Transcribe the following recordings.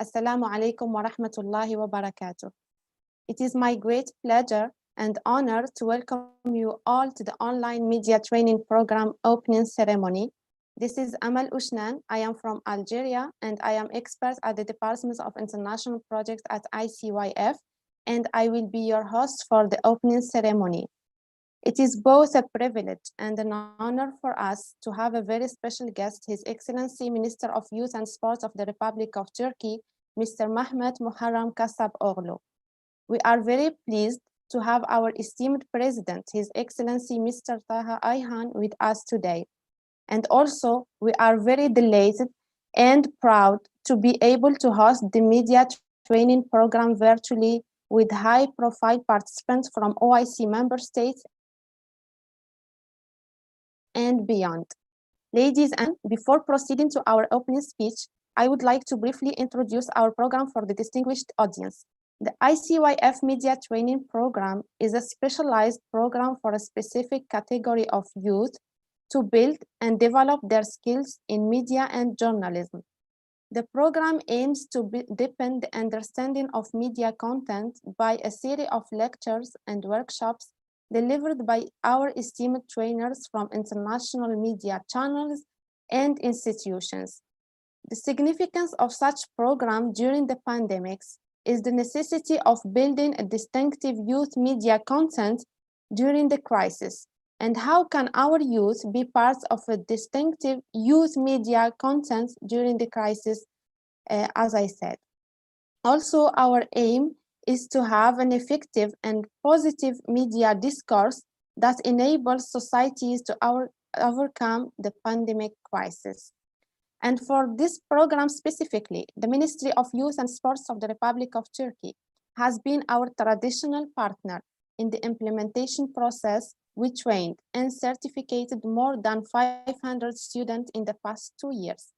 Assalamu alaikum wa rahmatullahi wa barakatuh. It is my great pleasure and honor to welcome you all to the online media training program opening ceremony. This is Amal Ushnan. I am from Algeria and I am expert at the Department of International Projects at ICYF, and I will be your host for the opening ceremony. It is both a privilege and an honor for us to have a very special guest, His Excellency Minister of Youth and Sports of the Republic of Turkey, Mr. Mehmet Kasapoğlu. We are very pleased to have our esteemed President, His Excellency Mr. Taha Ayhan, with us today. And also, we are very delighted and proud to be able to host the media training program virtually with high-profile participants from OIC member states and beyond. Ladies and before proceeding to our opening speech, I would like to briefly introduce our program for the distinguished audience. The ICYF Media Training Program is a specialized program for a specific category of youth to build and develop their skills in media and journalism. The program aims to deepen the understanding of media content by a series of lectures and workshops delivered by our esteemed trainers from international media channels and institutions. The significance of such program during the pandemics is the necessity of building a distinctive youth media content during the crisis. And how can our youth be part of a distinctive youth media content during the crisis, as I said. Also, our aim is to have an effective and positive media discourse that enables societies to overcome the pandemic crisis. And for this program specifically, the Ministry of Youth and Sports of the Republic of Turkey has been our traditional partner in the implementation process. We trained and certificated more than 500 students in the past 2 years.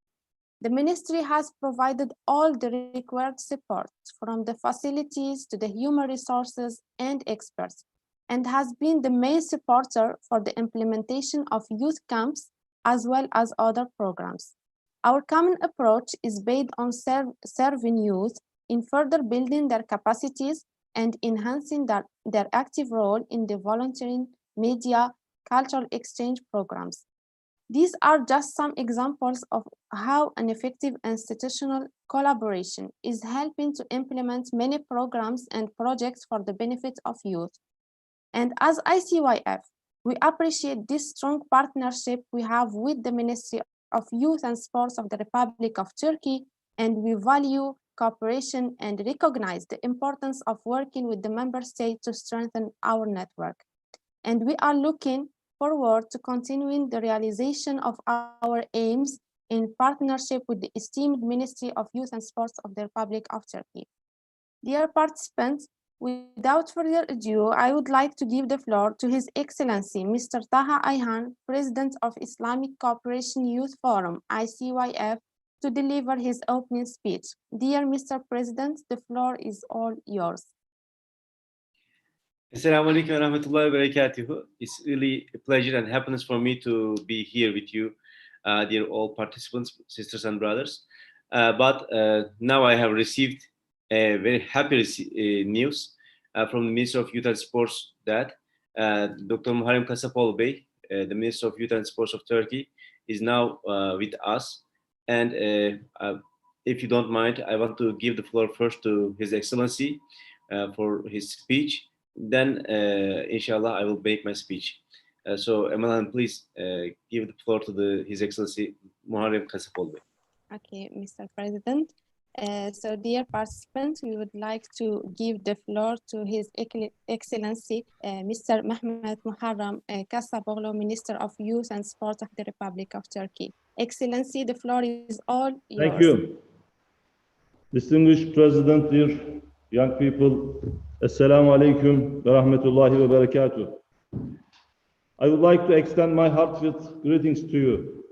The ministry has provided all the required support from the facilities to the human resources and experts, and has been the main supporter for the implementation of youth camps as well as other programs. Our common approach is based on serving youth in further building their capacities and enhancing their active role in the volunteering, media, cultural exchange programs. These are just some examples of how an effective institutional collaboration is helping to implement many programs and projects for the benefit of youth. And as ICYF, we appreciate this strong partnership we have with the Ministry of Youth and Sports of the Republic of Turkey, and we value cooperation and recognize the importance of working with the member state to strengthen our network. And we are looking forward to continuing the realization of our aims in partnership with the esteemed Ministry of Youth and Sports of the Republic of Turkey. Dear participants, without further ado, I would like to give the floor to His Excellency Mr. Taha Ayhan, President of Islamic Cooperation Youth Forum, ICYF, to deliver his opening speech. Dear Mr. President, the floor is all yours. Assalamu alaikum wa rahmatullahi wa barakatuh. It's really a pleasure and happiness for me to be here with you, dear all participants, sisters and brothers. But now I have received a very happy news from the Minister of Youth and Sports that Dr. Mehmet Kasapoğlu Bey, the Minister of Youth and Sports of Turkey, is now with us. And if you don't mind, I want to give the floor first to His Excellency for his speech. Then, inshallah, I will make my speech. So, Emalan, please give the floor to His Excellency Mehmet Kasapoğlu. Okay, Mr. President. So, dear participants, we would like to give the floor to His Excellency, Mr. Mehmet Kasapoğlu, Minister of Youth and Sport of the Republic of Turkey. Excellency, the floor is all yours. Thank you. Distinguished President, dear young people, Assalamu alaikum wa rahmatullahi wa barakatuh. I would like to extend my heartfelt greetings to you.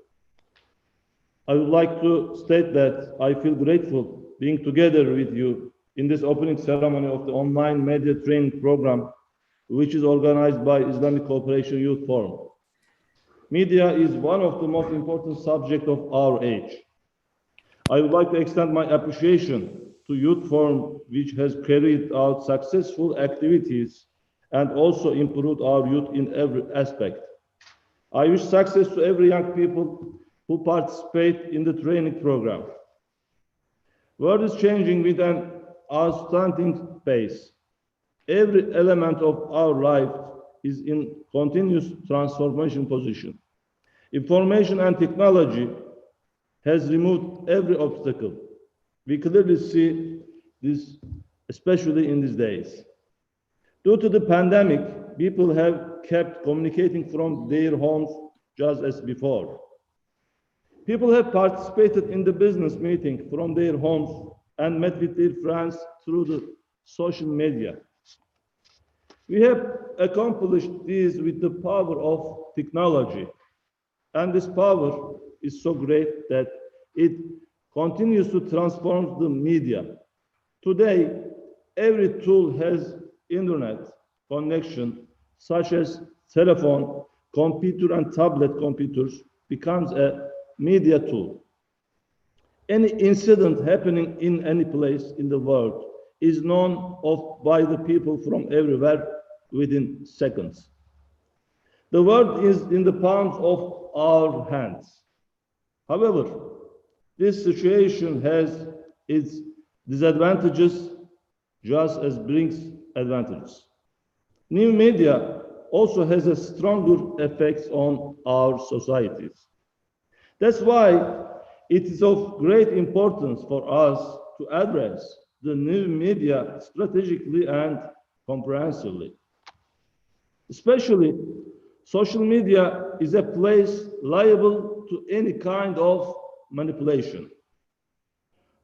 I would like to state that I feel grateful being together with you in this opening ceremony of the online media training program, which is organized by Islamic Cooperation Youth Forum. Media is one of the most important subjects of our age. I would like to extend my appreciation to Youth Forum, which has carried out successful activities and also improved our youth in every aspect. I wish success to every young people who participate in the training program. World is changing with an outstanding pace. Every element of our life is in continuous transformation position. Information and technology has removed every obstacle. We clearly see this, especially in these days. Due to the pandemic, people have kept communicating from their homes just as before. People have participated in the business meeting from their homes and met with their friends through the social media. We have accomplished this with the power of technology, and this power is so great that it continues to transform the media. Today, every tool has internet connection, such as telephone, computer, and tablet computers becomes a media tool. Any incident happening in any place in the world is known of by the people from everywhere within seconds. The world is in the palms of our hands. However, this situation has its disadvantages just as brings advantages. New media also has a stronger effect on our societies. That's why it is of great importance for us to address the new media strategically and comprehensively. Especially, social media is a place liable to any kind of manipulation.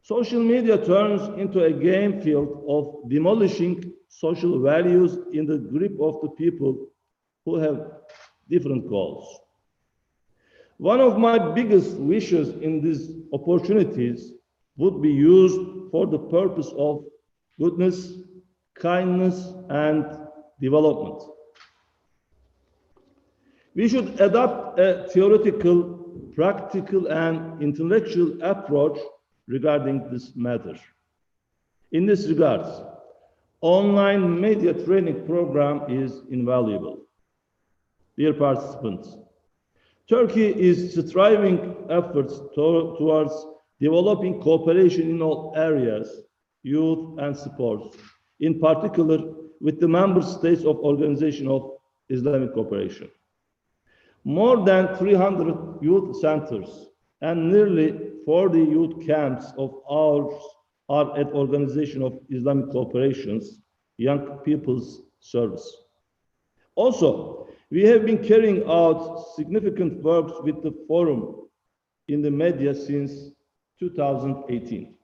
Social media turns into a game field of demolishing social values in the grip of the people who have different goals. One of my biggest wishes in these opportunities would be used for the purpose of goodness, kindness, and development. We should adopt a theoretical, practical, and intellectual approach regarding this matter. In this regard, online media training program is invaluable. Dear participants, Turkey is striving efforts towards developing cooperation in all areas, youth and sports, in particular with the member states of Organization of Islamic Cooperation. More than 300 youth centers and nearly 40 youth camps of ours are at Organization of Islamic Cooperation's Young People's Service. Also, we have been carrying out significant works with the forum in the media since 2018.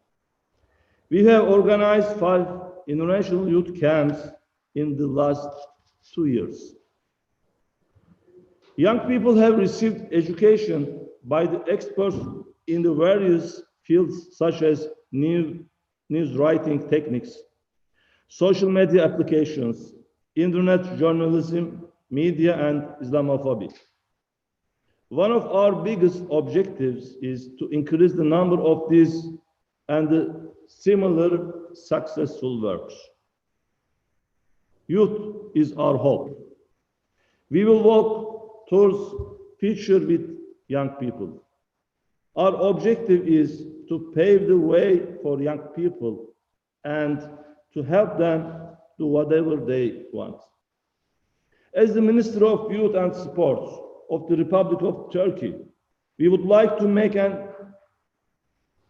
We have organized 5 international youth camps in the last 2 years. Young people have received education by the experts in the various fields such as news writing techniques, social media applications, internet journalism, media, and Islamophobia. One of our biggest objectives is to increase the number of these and the similar successful works. Youth is our hope. We will walk towards future with young people. Our objective is to pave the way for young people and to help them do whatever they want. As the Minister of Youth and Sports of the Republic of Turkey, we would like to make an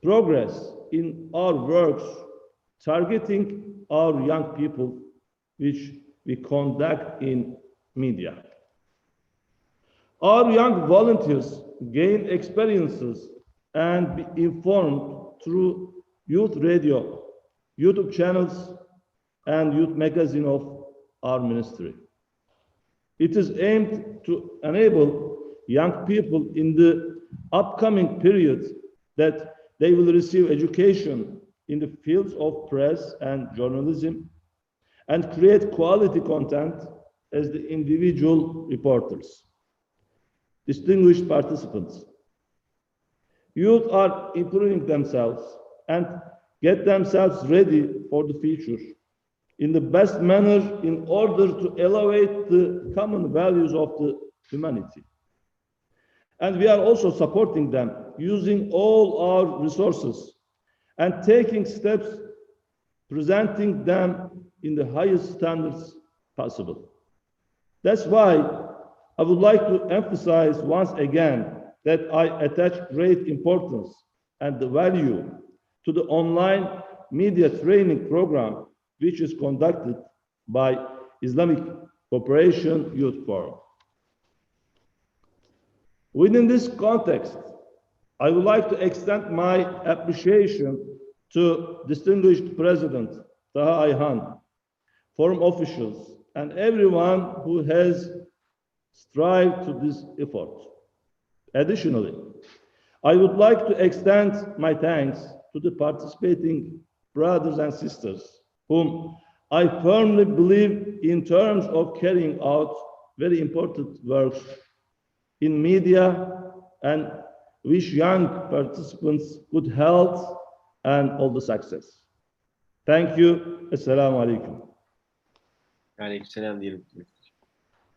progress in our works targeting our young people, which we conduct in media. Our young volunteers gain experiences and be informed through youth radio, YouTube channels, and youth magazine of our ministry. It is aimed to enable young people in the upcoming period that they will receive education in the fields of press and journalism and create quality content as the individual reporters. Distinguished participants, Youth are improving themselves and get themselves ready for the future in the best manner in order to elevate the common values of the humanity. And we are also supporting them using all our resources and taking steps presenting them in the highest standards possible. That's why I would like to emphasize once again that I attach great importance and the value to the online media training program, which is conducted by Islamic Cooperation Youth Forum. Within this context, I would like to extend my appreciation to distinguished President Taha Ayhan, forum officials, and everyone who has strived to this effort. Additionally, I would like to extend my thanks to the participating brothers and sisters, whom I firmly believe in terms of carrying out very important works in media and wish young participants good health and all the success. Thank you. Assalamu alaikum. Aleykümselam diyelim.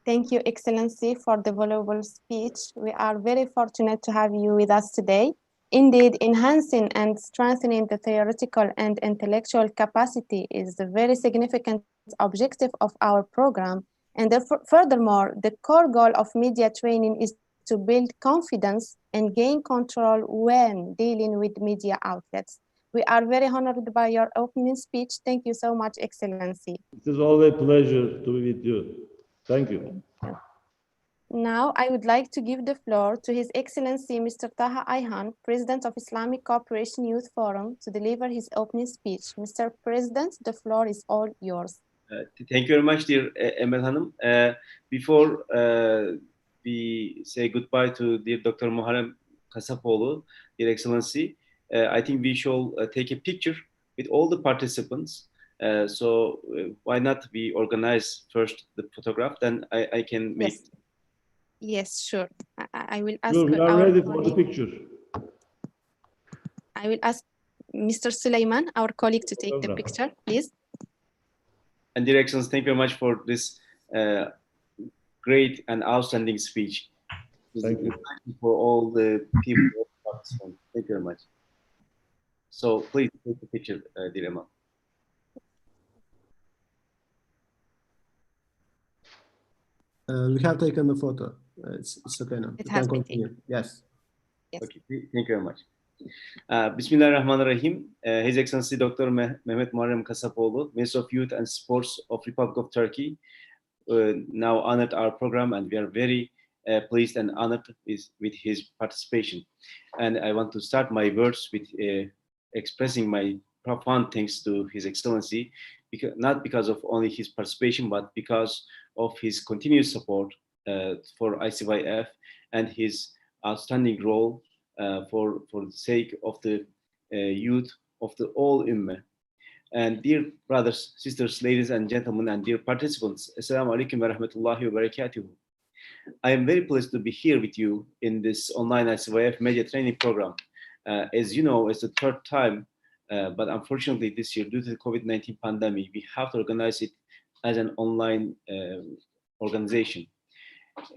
Thank you, Excellency, for the valuable speech. We are very fortunate to have you with us today. Indeed, enhancing and strengthening the theoretical and intellectual capacity is a very significant objective of our program. And furthermore, the core goal of media training is to build confidence and gain control when dealing with media outlets. We are very honored by your opening speech. Thank you so much, Excellency. It is always a pleasure to be with you. Thank you. Now, I would like to give the floor to His Excellency Mr. Taha Ayhan, President of Islamic Cooperation Youth Forum, to deliver his opening speech. Mr. President, the floor is all yours. Thank you very much, dear Emel Hanım. Before we say goodbye to dear Dr. Mehmet Kasapoğlu, dear Excellency, I think we shall take a picture with all the participants. So why not we organize first the photograph, then I can make. Yes. Yes, sure. I will ask. Sure, we are ready for the colleague. picture. I will ask Mr. Suleiman, our colleague, to take the picture, please. And dear Excellency, thank you very much for this great and outstanding speech. Thank you. For all the people who participate. Thank you very much. So please take the picture, dear Emel. We have taken the photo. It's okay now. It has been taken. Yes. Yes. Okay, thank you very much. Bismillahirrahmanirrahim. His Excellency Dr. Mehmet Kasapoğlu, Minister of Youth and Sports of Republic of Turkey, now honored our program, and we are very pleased and honored with his participation. And I want to start my words with expressing my profound thanks to His Excellency, not because of only his participation, but because of his continuous support for ICYF and his outstanding role for the sake of the youth of the all Ummah. And dear brothers, sisters, ladies and gentlemen, and dear participants, Assalamu alaikum wa rahmatullahi wa barakatuh. I am very pleased to be here with you in this online ICYF media training program. As you know, it's the third time, but unfortunately this year, due to the COVID-19 pandemic, we have to organize it as an online organization.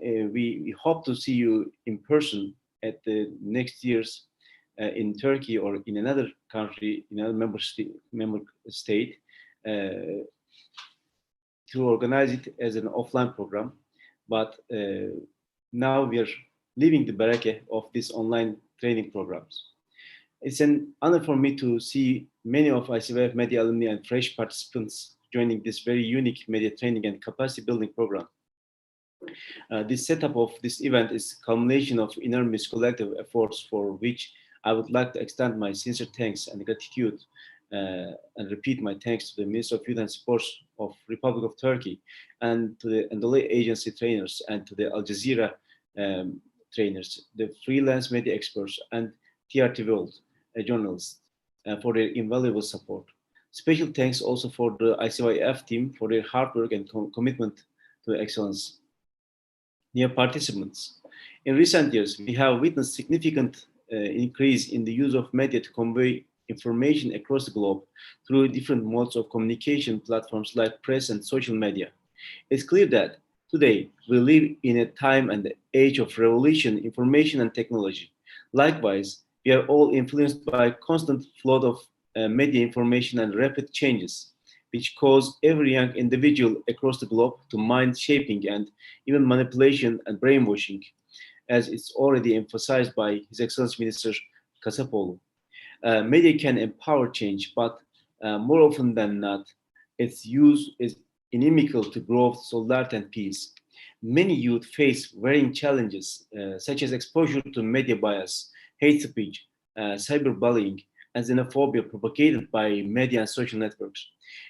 We hope to see you in person at the next year's in Turkey or in another country, in another member state, to organize it as an offline program. But now we are leaving the barakah of these online training programs. It's an honor for me to see many of ICYF media alumni and fresh participants joining this very unique media training and capacity building program. This setup of this event is a culmination of enormous collective efforts, for which I would like to extend my sincere thanks and gratitude and repeat my thanks to the Minister of Youth and Sports of Republic of Turkey, and to the Anadolu Agency trainers, and to the Al Jazeera trainers, the freelance media experts, and TRT World journalists for their invaluable support. Special thanks also for the ICYF team for their hard work and commitment to excellence. Dear participants, in recent years, we have witnessed significant increase in the use of media to convey information across the globe through different modes of communication platforms like press and social media. It's clear that today we live in a time and age of revolution, information and technology. Likewise, we are all influenced by a constant flood of media information and rapid changes, which cause every young individual across the globe to mind shaping and even manipulation and brainwashing, as it's already emphasized by His Excellency Minister Kasapoğlu. Media can empower change, but more often than not, its use is inimical to growth, solidarity, and peace. Many youth face varying challenges, such as exposure to media bias, hate speech, cyberbullying, and xenophobia propagated by media and social networks.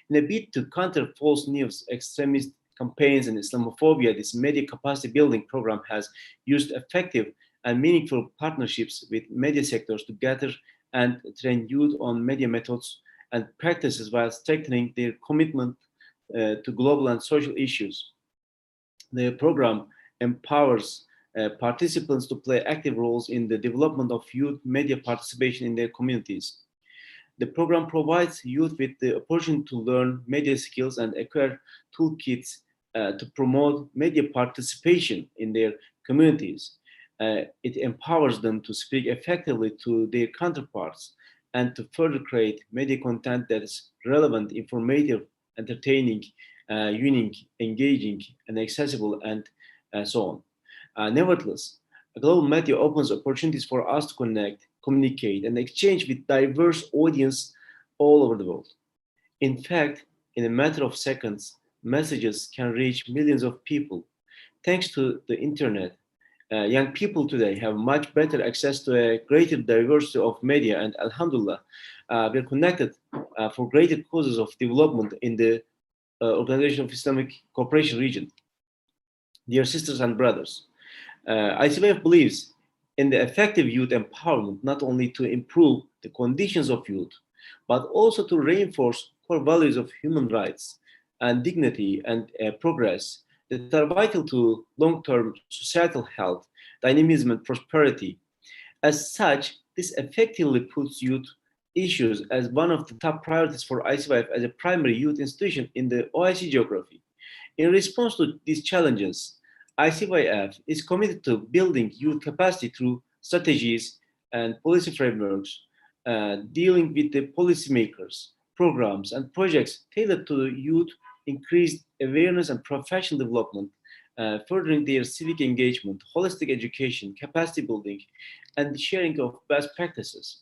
In a bid to counter false news, extremist campaigns, and Islamophobia, this media capacity building program has used effective and meaningful partnerships with media sectors to gather and train youth on media methods and practices while strengthening their commitment to global and social issues. The program empowers participants to play active roles in the development of youth media participation in their communities. The program provides youth with the opportunity to learn media skills and acquire toolkits to promote media participation in their communities. It empowers them to speak effectively to their counterparts and to further create media content that is relevant, informative, entertaining, unique, engaging, and accessible, and so on. Nevertheless, global media opens opportunities for us to connect, communicate, and exchange with diverse audience all over the world. In fact, in a matter of seconds, messages can reach millions of people. Thanks to the internet, young people today have much better access to a greater diversity of media, and Alhamdulillah, we are connected for greater causes of development in the Organization of Islamic Cooperation region. Dear sisters and brothers, ICYF believes in the effective youth empowerment not only to improve the conditions of youth, but also to reinforce core values of human rights and dignity and progress that are vital to long-term societal health, dynamism, and prosperity. As such, this effectively puts youth issues as one of the top priorities for ICYF as a primary youth institution in the OIC geography. In response to these challenges, ICYF is committed to building youth capacity through strategies and policy frameworks, dealing with the policymakers, programs, and projects tailored to the youth, increased awareness and professional development, furthering their civic engagement, holistic education, capacity building, and the sharing of best practices.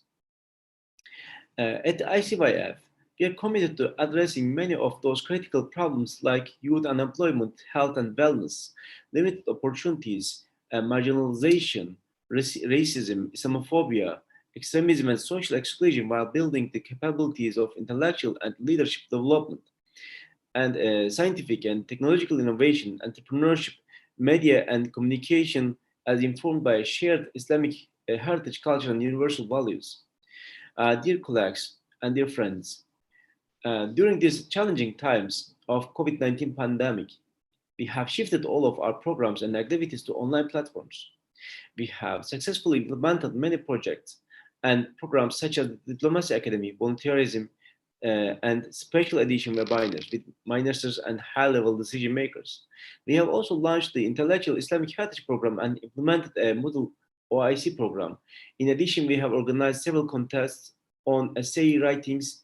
At the ICYF, we are committed to addressing many of those critical problems like youth unemployment, health and wellness, limited opportunities, marginalization, racism, Islamophobia, extremism, and social exclusion while building the capabilities of intellectual and leadership development, and scientific and technological innovation, entrepreneurship, media, and communication as informed by shared Islamic heritage, culture, and universal values. Dear colleagues and dear friends, during these challenging times of COVID-19 pandemic, we have shifted all of our programs and activities to online platforms. We have successfully implemented many projects and programs such as the Diplomacy Academy, volunteerism, and special edition webinars with ministers and high-level decision makers. We have also launched the Intellectual Islamic Heritage Program and implemented a Moodle OIC program. In addition, we have organized several contests on essay writings,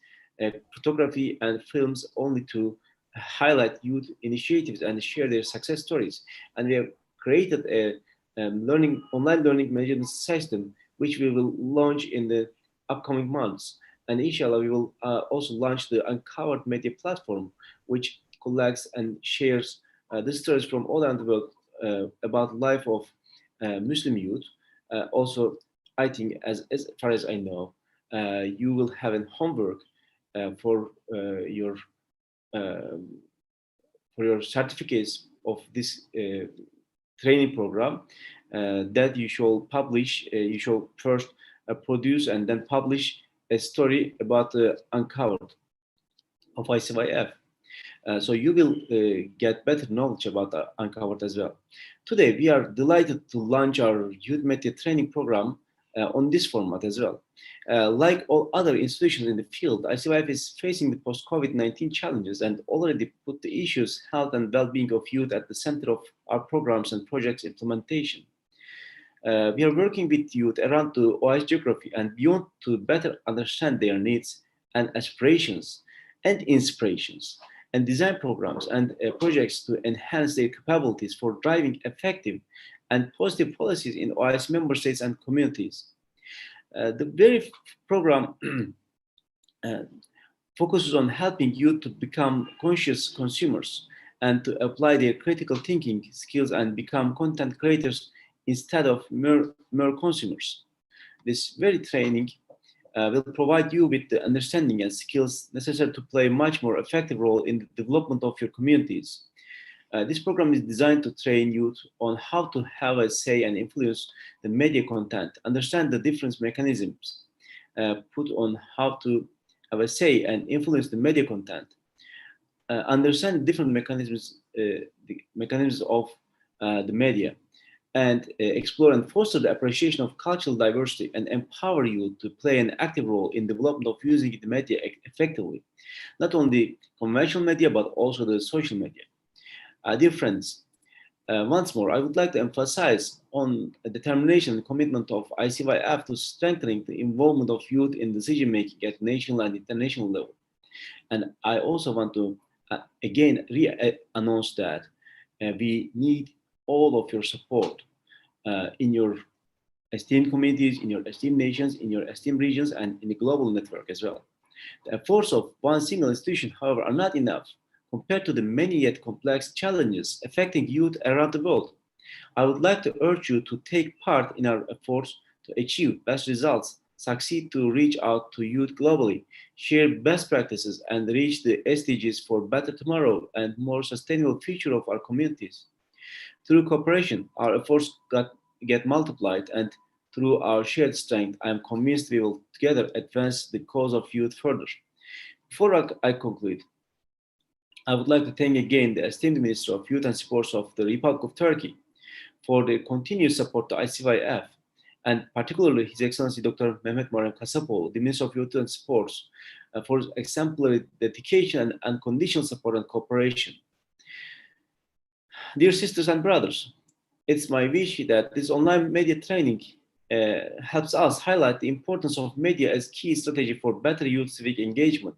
photography, and films only to highlight youth initiatives and share their success stories. And we have created a online learning management system, which we will launch in the upcoming months. And inshallah, we will also launch the Uncovered Media platform, which collects and shares the stories from all around the world about the life of Muslim youth. Also, I think, as far as I know, you will have a homework for your certificates of this training program that you shall publish. You shall first produce and then publish a story about the Uncovered of ICYF. So you will get better knowledge about Uncovered as well. Today, we are delighted to launch our youth media training program on this format as well. Like all other institutions in the field, ICYF is facing the post-COVID-19 challenges and already put the issues, health and well-being of youth at the center of our programs and projects implementation. We are working with youth around the OIS geography and beyond to better understand their needs and aspirations and inspirations, and design programs and projects to enhance their capabilities for driving effective and positive policies in OIS member states and communities. The very program focuses on helping youth to become conscious consumers and to apply their critical thinking skills and become content creators instead of mere consumers. This very training will provide you with the understanding and skills necessary to play a much more effective role in the development of your communities. This program is designed to train youth on how to have a say and influence the media content, understand the different mechanisms put on how to have a say and influence the media content, understand different mechanisms, the mechanisms of the media, and explore and foster the appreciation of cultural diversity and empower you to play an active role in development of using the media effectively, not only conventional media, but also the social media. Dear friends, once more, I would like to emphasize on the determination and commitment of ICYF to strengthening the involvement of youth in decision-making at national and international level. And I also want to again re-announce that we need all of your support in your esteemed communities, in your esteemed nations, in your esteemed regions, and in the global network as well. The efforts of one single institution, however, are not enough compared to the many yet complex challenges affecting youth around the world. I would like to urge you to take part in our efforts to achieve best results, succeed to reach out to youth globally, share best practices, and reach the SDGs for better tomorrow and more sustainable future of our communities. Through cooperation, our efforts get multiplied, and through our shared strength, I am convinced we will together advance the cause of youth further. Before I conclude, I would like to thank again the esteemed Minister of Youth and Sports of the Republic of Turkey for their continued support to ICYF, and particularly His Excellency Dr. Mehmet Kasapoğlu, the Minister of Youth and Sports, for his exemplary dedication and unconditional support and cooperation. Dear sisters and brothers, it's my wish that this online media training helps us highlight the importance of media as key strategy for better youth civic engagement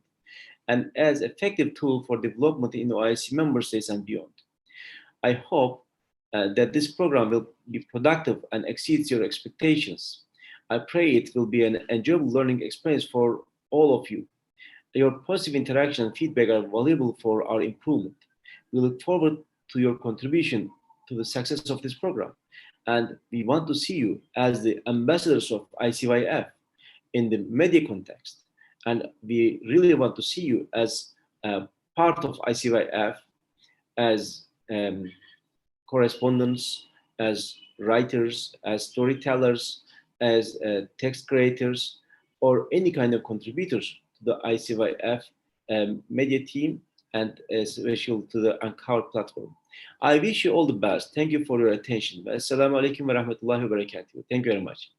and as effective tool for development in OIC member states and beyond. I hope that this program will be productive and exceeds your expectations. I pray it will be an enjoyable learning experience for all of you. Your positive interaction and feedback are valuable for our improvement. We look forward to your contribution to the success of this program. And we want to see you as the ambassadors of ICYF in the media context. And we really want to see you as part of ICYF, as correspondents, as writers, as storytellers, as text creators, or any kind of contributors to the ICYF media team, and especially to the Uncover platform. I wish you all the best. Thank you for your attention. Assalamu alaikum wa rahmatullahi wa barakatuh. Thank you very much.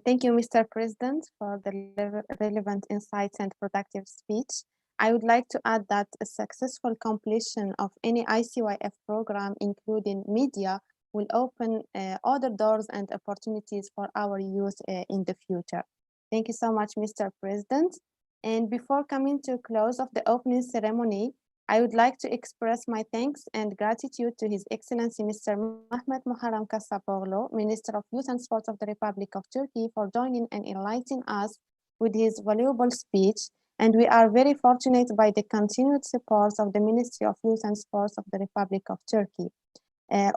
Thank you, Mr. President, for the relevant insights and productive speech. I would like to add that a successful completion of any ICYF program, including media, will open other doors and opportunities for our youth in the future. Thank you so much, Mr. President. And before coming to close of the opening ceremony, I would like to express my thanks and gratitude to His Excellency Mr. Mehmet Kasapoğlu, Minister of Youth and Sports of the Republic of Turkey, for joining and enlightening us with his valuable speech. And we are very fortunate by the continued support of the Ministry of Youth and Sports of the Republic of Turkey.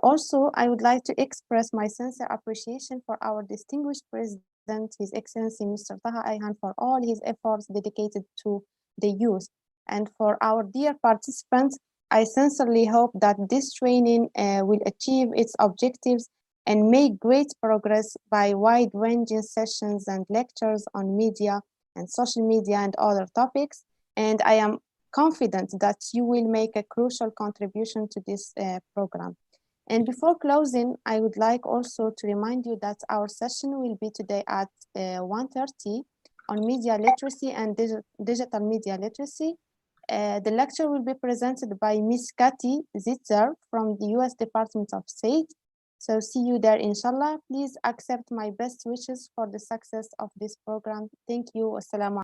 Also, I would like to express my sincere appreciation for our distinguished President, His Excellency Mr. Taha Ayhan, for all his efforts dedicated to the youth. And for our dear participants, I sincerely hope that this training will achieve its objectives and make great progress by wide-ranging sessions and lectures on media and social media and other topics. And I am confident that you will make a crucial contribution to this program. And before closing, I would like also to remind you that our session will be today at 1:30 on media literacy and digital media literacy. The lecture will be presented by Miss Kati Zitzer from the US Department of State. So see you there, inshallah. Please accept my best wishes for the success of this program. Thank you. Assalamu